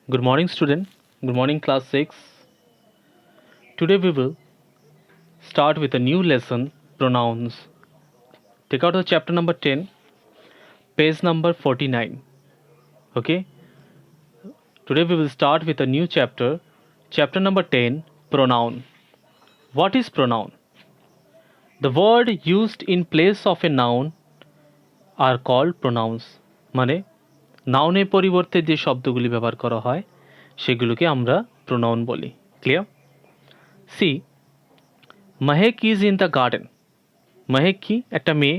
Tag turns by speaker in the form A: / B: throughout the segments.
A: Good morning, student. Good morning, class 6. Today we will start with a new lesson, pronouns. Take out the chapter number 10, page number 49. Okay? Today we will start with a new chapter, chapter number 10, pronoun. What is pronoun? The word used in place of a noun are called pronouns. মানে নাউনের পরিবর্তে যে শব্দগুলি ব্যবহার করা হয় সেগুলোকে আমরা প্রোনাউন বলি। Clear? See Mehek is in the garden. Mehek কি? একটা মেয়ে।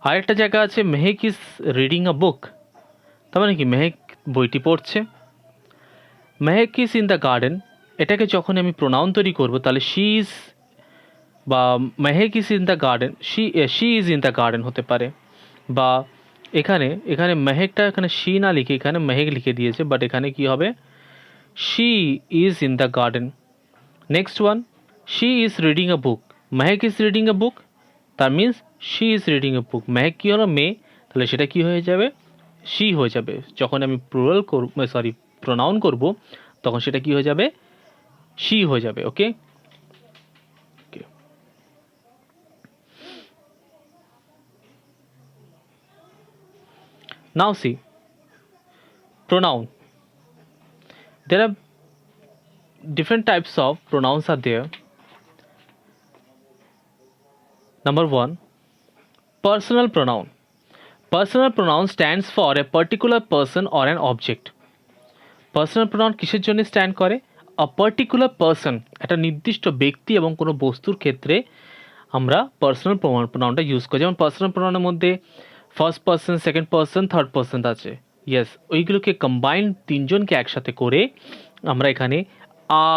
A: আরেকটা জায়গা আছে Mehek is reading a book, তার মানে কি মেহেক বইটি পড়ছে। Mehek is in the garden, এটাকে যখন আমি প্রোনাউন তৈরি করব তাহলে শি ইজ বা Mehak is in the garden, she is in the garden হতে পারে। বা এখানে মেহেকটা এখানে শি না লিখে এখানে মেহেক লিখে দিয়েছে, বাট এখানে কি হবে she is in the garden. Next one, she is reading a book. Mehek is reading a book, তার means she is reading a book. Mehek কী হলো? মেয়ে, তাহলে সেটা কি হয়ে যাবে? শি হয়ে যাবে। যখন আমি প্রোনাউন করব তখন সেটা কি হয়ে যাবে? শি হয়ে যাবে। ওকে, now C pronoun. There are different types of pronouns are there. Number 1, personal pronoun. Personal pronoun stands for a particular person or an object. Personal pronoun কিসের জন্য স্ট্যান্ড করে? আ পার্টিকুলার পার্সন, একটা নির্দিষ্ট ব্যক্তি এবং কোনো বস্তুর ক্ষেত্রে আমরা পার্সোনাল প্রোনাউনটা ইউজ করি। যেমন পার্সোনাল প্রোনাউনের মধ্যে first person, second person, third person আছে। ইয়েস, ওইগুলোকে কম্বাইন্ড তিনজনকে একসাথে করে আমরা এখানে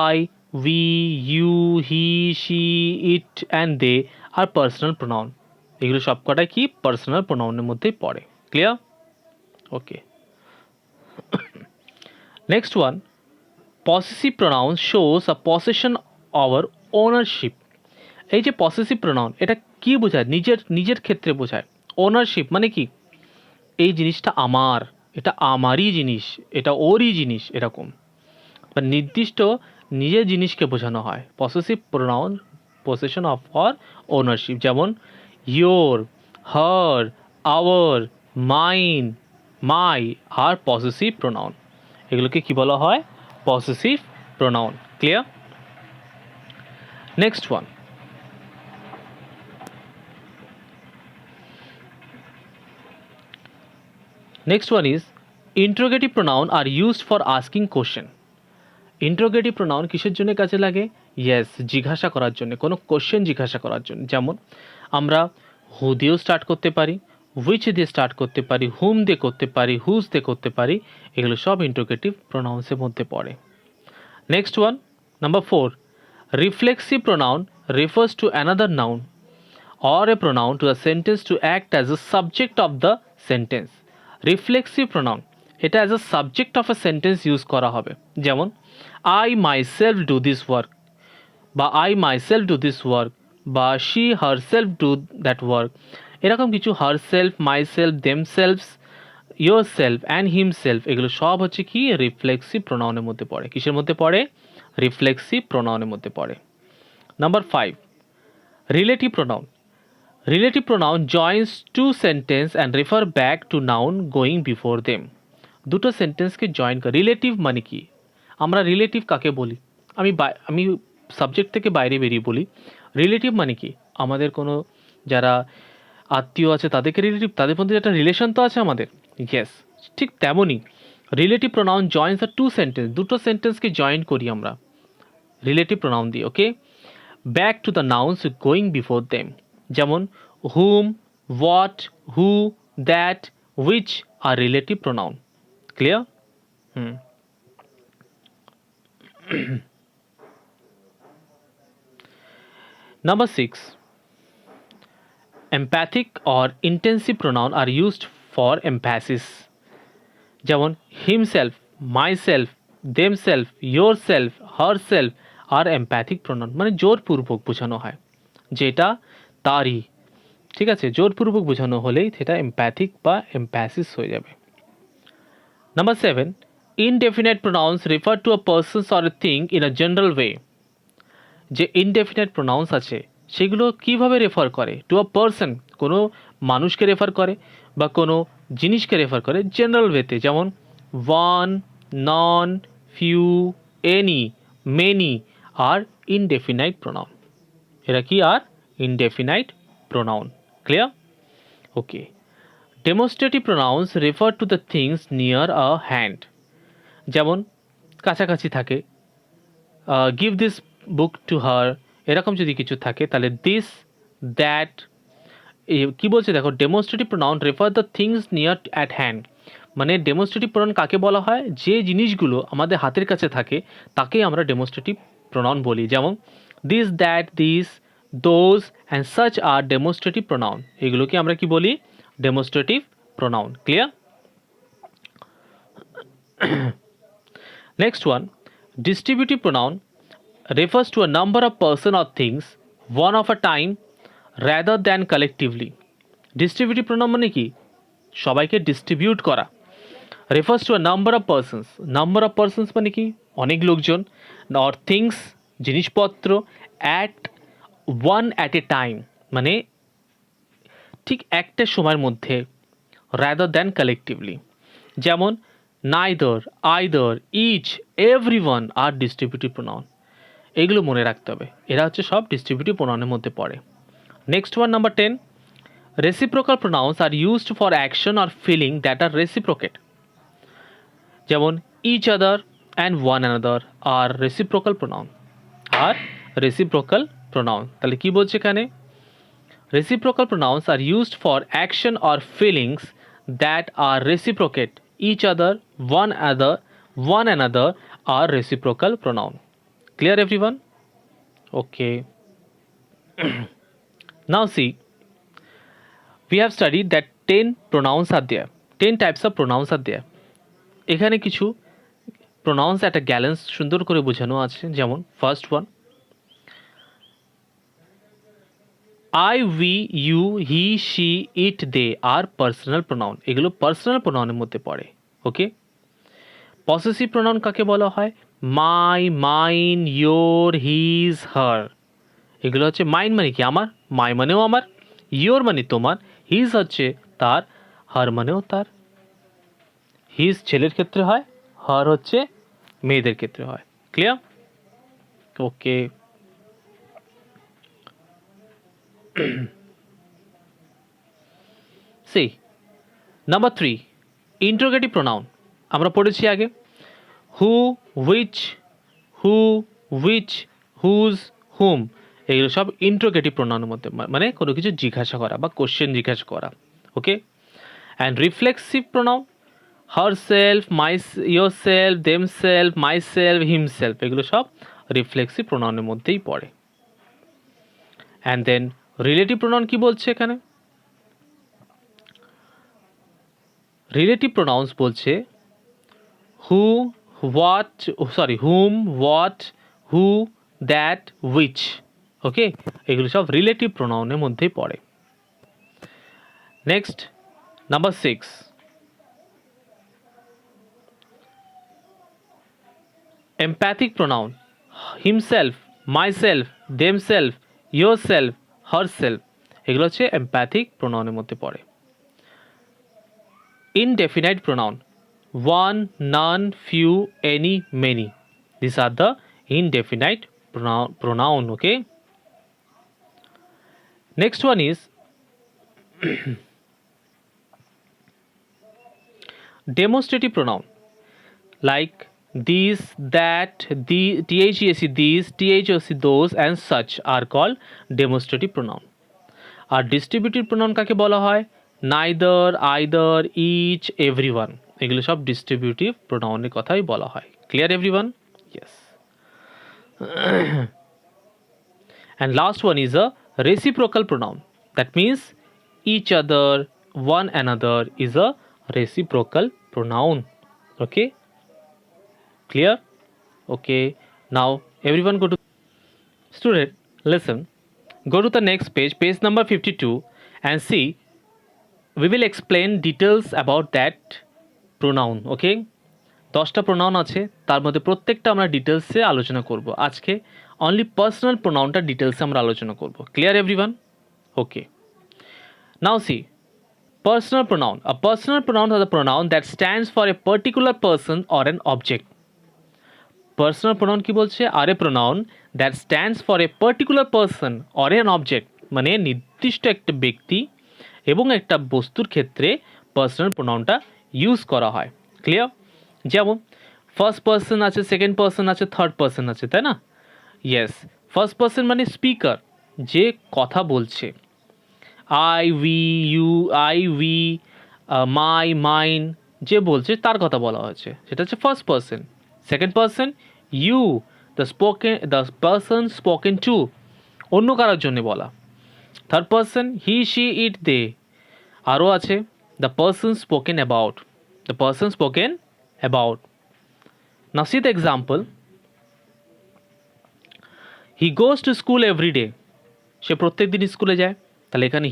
A: I, we, you, he, she, it and they are personal pronoun, এগুলো সবকটাই কি পার্সোনাল প্রোনাউনের মধ্যেই পড়ে। Clear? Okay, next one, possessive pronoun shows a possession or ownership. এই যে পসেসিভ প্রোনাউন, এটা কি বোঝায়? নিজের ক্ষেত্রে বোঝায়। ওনারশিপ মানে কি এই জিনিসটা আমার, এটা আমারই জিনিস, এটা ওরই জিনিস, এরকম বা নির্দিষ্ট নিজের জিনিসকে বোঝানো হয়। Possessive pronoun possession of or ownership, যেমন your, her, our, mine, my are possessive pronoun. এগুলোকে কি বলা হয়? Possessive pronoun. Clear? Next one, next one is interrogative pronoun are used for asking question. Interrogative pronoun কিসের জন্য কাজে লাগে? Yes, জিজ্ঞাসা করার জন্য, কোনো কোশ্চেন জিজ্ঞাসা করার জন্য। যেমন আমরা হু দিয়েও স্টার্ট করতে পারি, হুইচ দিয়ে স্টার্ট করতে পারি, হুম দিয়ে করতে পারি, হুজ দিয়ে করতে পারি, এগুলো সব ইন্টারোগেটিভ প্রোনাউন্সের মধ্যে পড়ে। Next one, number 4, reflexive pronoun refers to another noun or a pronoun to a sentence to act as a subject of the sentence. Reflexive pronoun, এটা as a subject of a sentence use করা হবে। যেমন I myself do this work, বা I myself do this work, বা she herself do that work. এরকম কিছু herself, myself, themselves, yourself and himself, এগুলো সব হচ্ছে কি রিফ্লেক্সিভ প্রোনাউনের মধ্যে পড়ে। কিসের মধ্যে পড়ে? রিফ্লেক্সিভ প্রোনাউনের মধ্যে পড়ে। Number 5, relative pronoun. Relative pronoun joins two sentences and refer back to noun going before them. দুটো সেন্টেন্সকে জয়েন করে। রিলেটিভ মানে কি? আমরা রিলেটিভ কাকে বলি? আমি সাবজেক্ট থেকে বাইরে বেরিয়ে বলি। রিলেটিভ মানে কি? আমাদের কোনো যারা আত্মীয় আছে তাদেরকে রিলেটিভ, তাদের মধ্যে একটা রিলেশন তো আছে আমাদের। ইয়েস, ঠিক তেমনই relative pronoun joins are two sentence, দুটো সেন্টেন্সকে জয়েন করি আমরা রিলেটিভ প্রোনাউন দিয়ে। Okay, back to the nouns going before them. যেমন whom, what, who, that, which are relative pronoun. Clear? Number 6, emphatic or intensive pronoun are used for emphasis. যেমন himself, myself, themself, yourself, herself are emphatic pronoun, মানে জোরপূর্বক বোঝানো হয় যেটা তারই। ঠিক আছে, জোরপূর্বক বোঝানো হলেই সেটা এমপ্যাথিক বা এমপ্যাসিস হয়ে যাবে। Number 7, indefinite pronouns refer to a person or a thing in a general way. যে ইনডেফিনাইট প্রোনাউন্স আছে সেগুলো কিভাবে রেফার করে টু আ পারসন, কোনো মানুষকে রেফার করে বা কোনো জিনিসকে রেফার করে জেনারেল ওয়েতে, যেমন one, none, few, any, many are indefinite pronoun. এরা কি are indefinite pronoun. Clear? Okay. Demonstrative pronouns refer to the things near a hand, যেমন কাছাকাছি থাকে, give this book to her, এরকম যদি কিছু থাকে তাহলে দিস, দ্যাট। কি বলছে দেখো, demonstrative pronoun refer the things near at hand, মানে ডেমনস্ট্রেটিভ প্রোনাউন কাকে বলা হয়, যে জিনিসগুলো আমাদের হাতের কাছে থাকে তাকেই আমরা ডেমনস্ট্রেটিভ প্রোনাউন বলি, যেমন this, that, this, those and such are demonstrative pronoun. এগুলোকে আমরা কি বলি? Demonstrative pronoun. Clear? Next one, distributive pronoun refers to a number of person or things one of a time rather than collectively. Distributive pronoun মানে কি? সবাইকে distribute করা। refers to a number of persons, number of persons মানে কি? অনেক লোকজন, or things জিনিসপত্র, at one at a time মানে ঠিক একটা সময়ের মধ্যে, rather than collectively, যেমন neither, either, each, everyone are distributive pronoun। এইগুলো মনে রাখতে হবে, এরা হচ্ছে সব ডিস্ট্রিবিউটিভ প্রোনাউনের মধ্যে পড়ে। Next one, number 10, reciprocal pronouns are used for action আর ফিলিং দ্যাট আর রেসিপ্রোকেট, যেমন each other and one another are reciprocal pronoun, are reciprocal pronoun. তাহলে কি বলছে এখানে? Reciprocal pronouns are used for action আর feelings that are reciprocate each other, one another are reciprocal pronoun. Clear everyone? Okay. Now see, we have studied that 10 pronouns are there, 10 types of pronouns are there. এখানে কিছু pronouns একটা গ্যালেন্স সুন্দর করে বোঝানো আছে, যেমন first one, I, we, you, he, she, it, they are personal pronoun। এগুলো personal প্রোনাউনের মধ্যে পড়ে। ওকে। পসেসিভ প্রোনাউন কাকে বলা হয়? মাই, মাইন, ইয়োর, হিজ, হার। এগুলো হচ্ছে মাইন মানে কি? আমার। মাই মানেও আমার, ইয়োর মানে তোমার, হিজ হচ্ছে তার, হার মানেও তার। হিজ ছেলের ক্ষেত্রে হয়, হার হচ্ছে মেয়েদের ক্ষেত্রে হয়। Clear? Okay. C number 3, interrogative pronoun. আমরা পড়েছি আগে who, which, who, which, whose, whom, এগুলো সব ইন্টারোগেটিভ প্রোনাউনের মধ্যে, মানে কোনো কিছু জিজ্ঞাসা করা বা কোশ্চেন জিজ্ঞাসা করা। Okay. And reflexive pronoun herself, my, yourself, themself, myself, himself, এগুলো সব রিফ্লেক্সিভ প্রোনাউনের মধ্যেই পড়ে। অ্যান্ড দেন রিলেটিভ প্রোনাউন কি বলছে এখানে? রিলেটিভ প্রোনাউন্স বলছে who, what, sorry, whom, what, who, that, which. Okay, এগুলো সব রিলেটিভ প্রোনাউনের মধ্যেই পড়ে। Next, number 6, emphatic pronoun himself, myself, themself, yourself, herself, এগুলো হচ্ছে এমপ্যাথিক প্রোনাউনের মধ্যে পড়ে। Indefinite pronoun one, none, few, any, many. These are the indefinite pronoun. Okay. Next one is demonstrative pronoun, like these, that, the, thec, these, thoc, those and such are called demonstrative pronoun. আর distributive pronoun কাকে বলা হয়? neither, either, each, everyone, এগুলো সব distributive প্রোনাউনের কথাই বলা হয়। Clear everyone? Yes. And last one is a reciprocal pronoun, that means each other, one another is a reciprocal pronoun. Okay, clear? Okay, now everyone go to, student listen, go to the next page, page number 52, and see, we will explain details about that pronoun. Okay, 10টা pronoun আছে, তার মধ্যে প্রত্যেকটা আমরা ডিটেলসে আলোচনা করব। আজকে অনলি পার্সোনাল প্রোনাউনটা ডিটেলসে আমরা আলোচনা করব। Clear everyone? Okay, now see personal pronoun. A personal pronoun is a pronoun that stands for a particular person or an object. Personal pronoun কি বলছে? আর এ pronoun that stands for a particular person or an object, মানে নির্দিষ্ট একটা ব্যক্তি এবং একটা বস্তুর ক্ষেত্রে পার্সোনাল প্রোনাউনটা ইউজ করা হয়। ক্লিয়ার? যেমন ফার্স্ট পার্সন আছে, সেকেন্ড পার্সন আছে, থার্ড পার্সন আছে, তাই না? ইয়েস, ফার্স্ট পার্সন মানে স্পিকার, যে কথা বলছে। I, we, you, my, mine, যে বলছে তার কথা বলা হয়েছে, সেটা হচ্ছে first person. Second person you, the person spoken to, অন্য কারোর জন্য বলা। Third person he, she, it, they. আরও আছে the person spoken about, the person spoken about. Now see the example, he goes to school every day, সে প্রত্যেক দিন স্কুলে যায়। তাহলে এখানে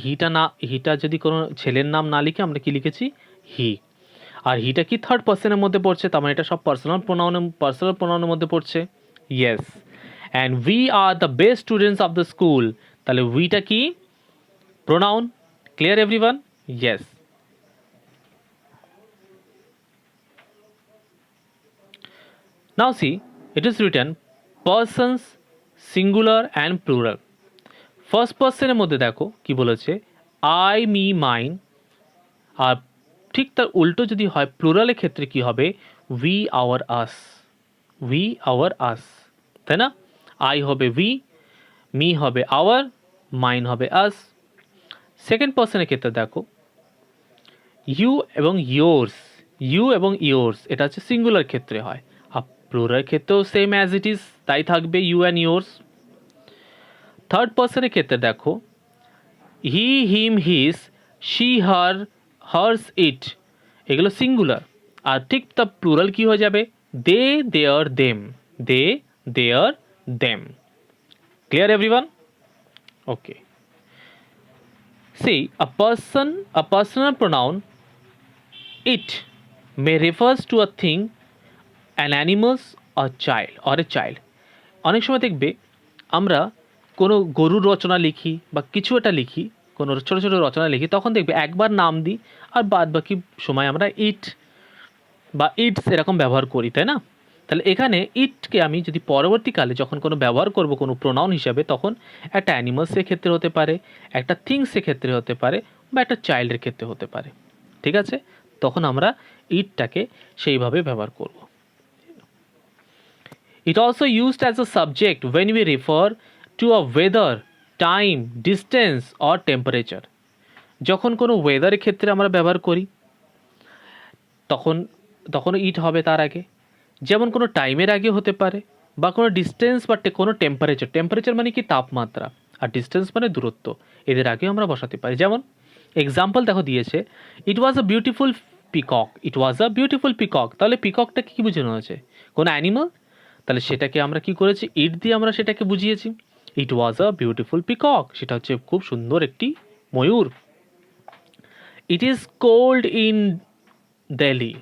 A: হিটা যদি কোনো ছেলের নাম না লিখে আমরা কি লিখেছি? হি। আর হিটা কি থার্ড পার্সনের মধ্যে পড়ছে, তার মানে এটা সব পার্সোনাল প্রোনাউনের মধ্যে পড়ছে। Yes, and we are the best students of the school, তাহলে উইটা কি? Pronoun. Clear everyone? Yes. Now see, it is written persons singular and plural. First পার্সনের মধ্যে দেখো কি বলেছে, আই, মি, মাইন। আর ঠিক তার উল্টো যদি হয় প্লুরালের ক্ষেত্রে কি হবে? We, our, us. We, our, us, তাই না? আই হবে উই, মি হবে আওয়ার, মাইন হবে আস। সেকেন্ড পার্সনের ক্ষেত্রে দেখো ইউ এবং ইয়োর্স, ইউ এবং ইয়োর্স, এটা হচ্ছে সিঙ্গুলার ক্ষেত্রে হয়। আর প্লুরাল ক্ষেত্রেও সেম অ্যাজ ইট ইজ, তাই থাকবে ইউ অ্যান্ড ইয়োর্স। থার্ড পার্সনের ক্ষেত্রে দেখো হি, হিম, হিস, শি, হার, হার্স, ইট, এগুলো সিঙ্গুলার। আর ঠিক তা প্লুরাল কি হয়ে যাবে? They, their, them, they, their, them. Clear everyone? Okay, see a personal pronoun, it may refers to a thing, an animals or a child. অনেক সময় দেখবে আমরা কোনো গরুর রচনা লিখি বা কিছু একটা লিখি, কোনো ছোটো ছোটো রচনা লিখি, তখন দেখবে একবার নাম দিই আর বাদ বাকি সময় আমরা ইট বা ইটস এরকম ব্যবহার করি, তাই না? তাহলে এখানে ইটকে আমি যদি পরবর্তীকালে যখন কোনো ব্যবহার করব কোনো প্রোনাউন হিসাবে, তখন একটা অ্যানিমালসের ক্ষেত্রে হতে পারে, একটা থিংসের ক্ষেত্রে হতে পারে, বা একটা চাইল্ডের ক্ষেত্রে হতে পারে। ঠিক আছে? তখন আমরা ইটটাকে সেইভাবে ব্যবহার করব। It also used as a subject when we refer to a weather, time, distance or temperature. যখন কোনো ওয়েদারের ক্ষেত্রে আমরা ব্যবহার করি তখন ইট হবে তার আগে। যেমন কোনো টাইমের আগে হতে পারে, বা কোনো ডিস্টেন্স বা কোনো টেম্পারেচার মানে কি? তাপমাত্রা। আর ডিস্টেন্স মানে দূরত্ব, এদের আগেও আমরা বসাতে পারি। যেমন এক্সাম্পল দেখো দিয়েছে, it was a beautiful peacock, it was a beautiful peacock. তাহলে পিককটাকে কী বোঝানো হয়েছে? কোনো অ্যানিমাল। তাহলে সেটাকে আমরা কি করেছি? ইট দিয়ে আমরা সেটাকে বুঝিয়েছি। ইট ওয়াজ আ বিউটিফুল পিকক, সেটা হচ্ছে খুব সুন্দর একটি ময়ূর। It is cold in Delhi,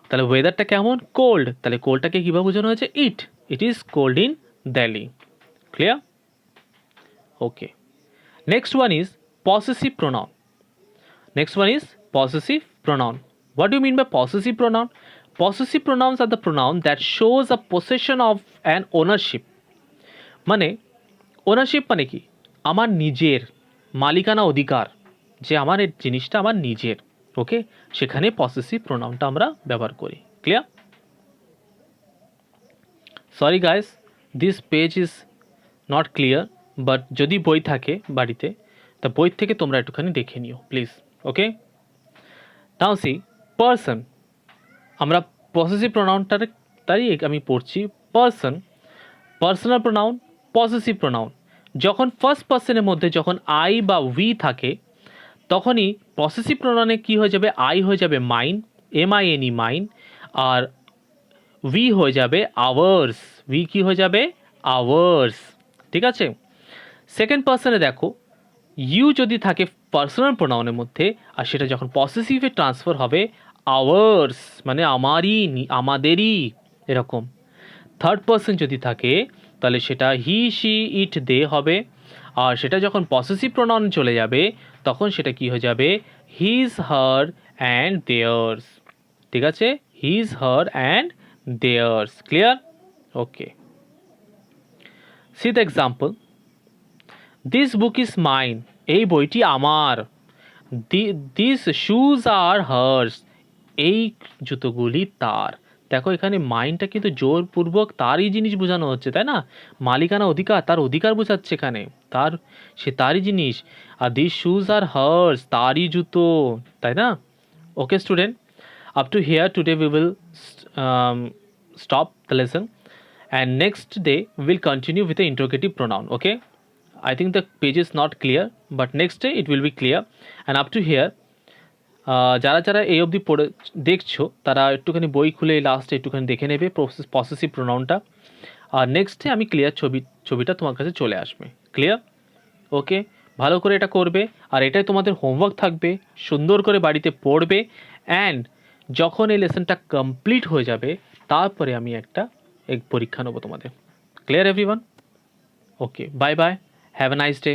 A: তাহলে ওয়েদারটা কেমন? কোল্ড। তাহলে কোল্ডটাকে কীভাবে বোঝানো হয়েছে? It is cold in Delhi. Clear? Okay, next one is possessive pronoun. Next one is possessive pronoun. What do you mean by possessive pronoun? Possessive pronouns are the pronoun that shows a possession of an ownership. মানে ownership মানে কি? আমার নিজের, মালিকানা, অধিকার, যে আমার এই জিনিসটা আমার নিজের। ওকে, সেখানে পসেসিভ প্রোনাউনটা আমরা ব্যবহার করি। Clear? Sorry guys, this page is not clear, but যদি বই থাকে বাড়িতে, তা বই থেকে তোমরা একটুখানি দেখে নিও please. Okay, now see person. আমরা পসেসিভ প্রোনাউনটার তাই আমি পড়ছি। Person, personal pronoun, possessive pronoun. যখন ফার্স্ট পার্সনের মধ্যে যখন আই বা উই থাকে, তখনই পসেসিভ প্রোনাউনে কী হয়ে যাবে? আই হয়ে যাবে মাইন, MINE, মাইন। আর উই হয়ে যাবে আওয়ার্স, উই কী হয়ে যাবে? আওয়ার্স। ঠিক আছে? সেকেন্ড পার্সনে দেখো ইউ যদি থাকে পার্সোনাল প্রোনাউনের মধ্যে, আর সেটা যখন পসেসিভে ট্রান্সফার হবে আওয়ার্স মানে আমারই, আমাদেরই, এরকম। থার্ড পার্সন যদি থাকে তাহলে সেটা হি, শি, ইট, দে হবে। আর সেটা যখন পসেসিভ প্রোনাউন চলে যাবে তখন সেটা কি হয়ে যাবে, হিজ, হার অ্যান্ড দেয়ার্স। ঠিক আছে, his, her and theirs. Clear? Okay, see the example. This book is mine, এই বইটি আমার। দিস শুজ আর হার্স, এই জুতোগুলি তার। দেখো এখানে মাইন্ডটা কিন্তু জোরপূর্বক তারই জিনিস বোঝানো হচ্ছে, তাই না? মালিকানা অধিকার, তার অধিকার বোঝাচ্ছে এখানে, তার, সে তারই জিনিস। আর দিস শুজ আর হার্স, তারই জুতো, তাই না? ওকে student, up to here today we will stop the lesson, and next day we will continue with the interrogative pronoun. Okay, I think the page is not clear, but next day it will be clear. And up to here, যারা যারা এই অবধি পড়ে দেখছো তারা একটুখানি বই খুলে লাস্টে একটুখানি দেখে নেবে পসেসিভ প্রোনাউনটা। আর নেক্সটে আমি ক্লিয়ার ছবিটা তোমার কাছে চলে আসবে। ক্লিয়ার? ওকে, ভালো করে এটা করবে। আর এটাই তোমাদের হোমওয়ার্ক থাকবে, সুন্দর করে বাড়িতে পড়বে। অ্যান্ড যখন এই লেসনটা কমপ্লিট হয়ে যাবে তারপরে আমি একটা পরীক্ষা নেবো তোমাদের। Clear everyone? Okay, bye bye, have a nice day.